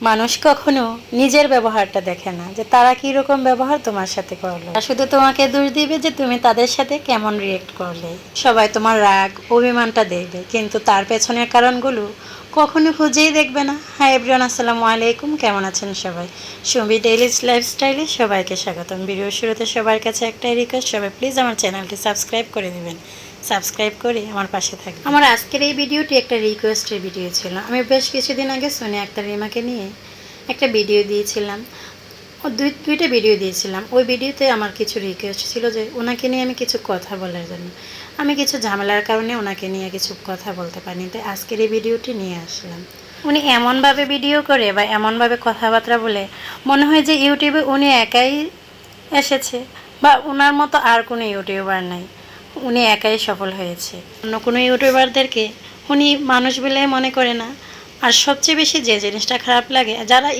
মানুষ কখনো নিজের ব্যবহারটা দেখে না, যে তারা কি রকম ব্যবহার তোমার সাথে করলো। শুধু তোমাকে দোষ দিবে যে তুমি তাদের সাথে কেমন রিয়েক্ট করলে। সবাই তোমার রাগ অভিমানটা দেখবে, কিন্তু তার পেছনের কারণগুলো কখনো খুঁজেই দেখবে না। হাই এভরিওয়ান, আসসালামু আলাইকুম, কেমন আছেন সবাই? সুমি ডেইলি লাইফস্টাইলে সবাইকে স্বাগতম। ভিডিওর শুরুতে সবার কাছে একটাই রিকোয়েস্ট, সবাই প্লিজ আমার চ্যানেলটি সাবস্ক্রাইব করে দেবেন। সাবস্ক্রাইব করে আমার পাশে থাকবেন। আমার আজকের এই ভিডিওটি একটা রিকোয়েস্টের ভিডিও ছিল। আমি বেশ কিছুদিন আগে সোনিয়া আক্তার রিমাকে নিয়ে একটা ভিডিও দিয়েছিলাম, দুইটা ভিডিও দিয়েছিলাম। ওই ভিডিওতে আমার কিছু রিকোয়েস্ট ছিল যে ওনাকে নিয়ে আমি কিছু কথা বলার জন্য। আমি কিছু ঝামেলার কারণে ওনাকে নিয়ে কিছু কথা বলতে পারিনি, তাই আজকের এই ভিডিওটি নিয়ে আসলাম। উনি এমনভাবে ভিডিও করে বা এমনভাবে কথাবার্তা বলে মনে হয় যে ইউটিউবে উনি একাই এসেছে, বা ওনার মতো আর কোনো ইউটিউবার নাই, উনি একাই সফল হয়েছে। অন্য কোনো ইউটিউবারদেরকে উনি মানুষ বলে মনে করে না। আর সবচেয়ে বেশি যে জিনিসটা খারাপ লাগে, যারা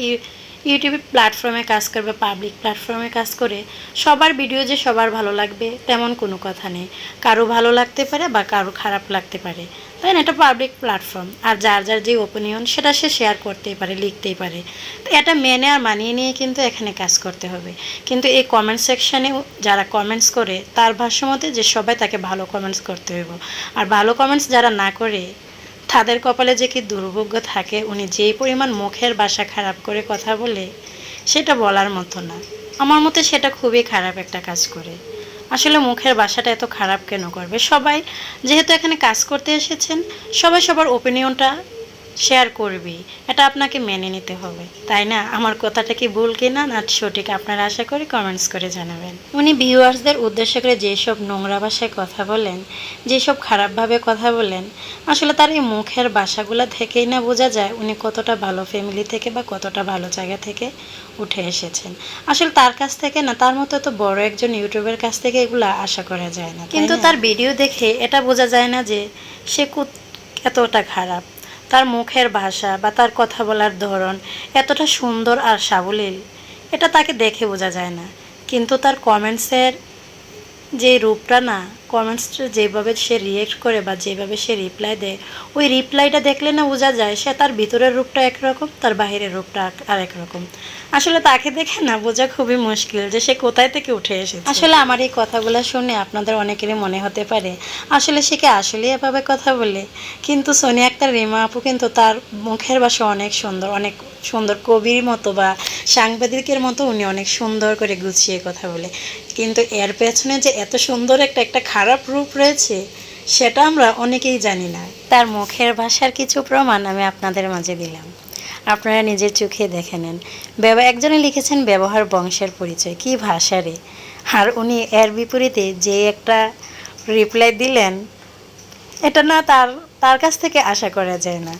ইউটিউব প্ল্যাটফর্মে কাজ করবে, পাবলিক প্ল্যাটফর্মে কাজ করে, সবার ভিডিও যে সবার ভালো লাগবে তেমন কোনো কথা নেই। কারো ভালো লাগতে পারে বা কারো খারাপ লাগতে পারে, তাই না? এটা পাবলিক প্ল্যাটফর্ম, আর যার যার যে ওপিনিয়ন সেটা সে শেয়ার করতেই পারে, লিখতেই পারে। তো এটা মেনে আর মানিয়ে নিয়ে কিন্তু এখানে কাজ করতে হবে। কিন্তু এই কমেন্ট সেকশানে যারা কমেন্টস করে তার ভাষ্যমতে যে সবাই তাকে ভালো কমেন্টস করতে হইব, আর ভালো কমেন্টস যারা না করে তাদের কপালে যে কি দুর্ভাগ্য থাকে। উনি যেই পরিমাণ মুখের ভাষা খারাপ করে কথা বলে সেটা বলার মতো না। আমার মতে সেটা খুবই খারাপ একটা কাজ করে। আসলে মুখের ভাষাটা এত খারাপ কেন করবে? সবাই যেহেতু এখানে কাজ করতে এসেছেন, সবাই সবার ওপিনিয়নটা শেয়ার করবি, এটা আপনাকে মেনে নিতে হবে, তাই না? আমার কথাটা কি ভুল কিনা না সঠিক আপনারা আশা করি কমেন্টস করে জানাবেন। উনি ভিউয়ার্সদের উদ্দেশ্য করে যেসব নোংরা ভাষায় কথা বলেন, যেসব খারাপভাবে কথা বলেন, আসলে তার এই মুখের ভাষাগুলো থেকেই না বোঝা যায় উনি কতটা ভালো ফ্যামিলি থেকে বা কতটা ভালো জায়গা থেকে উঠে এসেছেন। আসলে তার কাছ থেকে না, তার মতো এত বড় একজন ইউটিউবের কাছ থেকে এগুলো আশা করা যায় না। কিন্তু তার ভিডিও দেখে এটা বোঝা যায় না যে সে এতটা খারাপ। তার মুখের ভাষা বা তার কথা বলার ধরন এতটা সুন্দর আর সাবলীল, এটা তাকে দেখে বোঝা যায় না। কিন্তু তার কমেন্টসের যে রূপটা না, কমেন্টসটা যেভাবে সে রিয়েক্ট করে বা যেভাবে সে রিপ্লাই দেয়, ওই রিপ্লাইটা দেখলে না বোঝা যায় সে তার ভিতরের রূপটা একরকম, তার বাহিরের রূপটা আর একরকম। আসলে তাকে দেখে না বোঝা খুবই মুশকিল যে সে কোথায় থেকে উঠে এসেছে। আসলে আমার এই কথাগুলো শুনে আপনাদের অনেকেরই মনে হতে পারে আসলে সে কি আসলেই এভাবে কথা বলে। কিন্তু সোনিয়া আক্তার রিমা আপু কিন্তু তার মুখের ভাষা অনেক সুন্দর, অনেক সুন্দর, কবির মতো বা সাংবাদিকের মতো উনি অনেক সুন্দর করে গুছিয়ে কথা বলে। কিন্তু এর পেছনে যে এত সুন্দর একটা খারাপ রূপ রয়েছে সেটা আমরা অনেকেই জানি না। তার মুখের ভাষার কিছু প্রমাণ আমি আপনাদের মাঝে দিলাম, আপনারা নিজের চোখে দেখে নেন। একজনে লিখেছেন ব্যবহার বংশের পরিচয়, কি ভাষা রে! আর উনি এর বিপরীতে যে একটা রিপ্লাই দিলেন, এটা না তার তার কাছ থেকে আশা করা যায় না।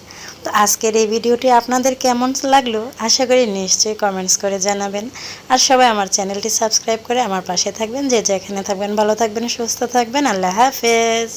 তো আজকের এই ভিডিওটি আপনাদের কেমন লাগলো আশা করি নিশ্চয়ই কমেন্টস করে জানাবেন। আর সবাই আমার চ্যানেলটি সাবস্ক্রাইব করে আমার পাশে থাকবেন। যে যেখানে থাকবেন ভালো থাকবেন, সুস্থ থাকবেন। আল্লাহ হাফেজ।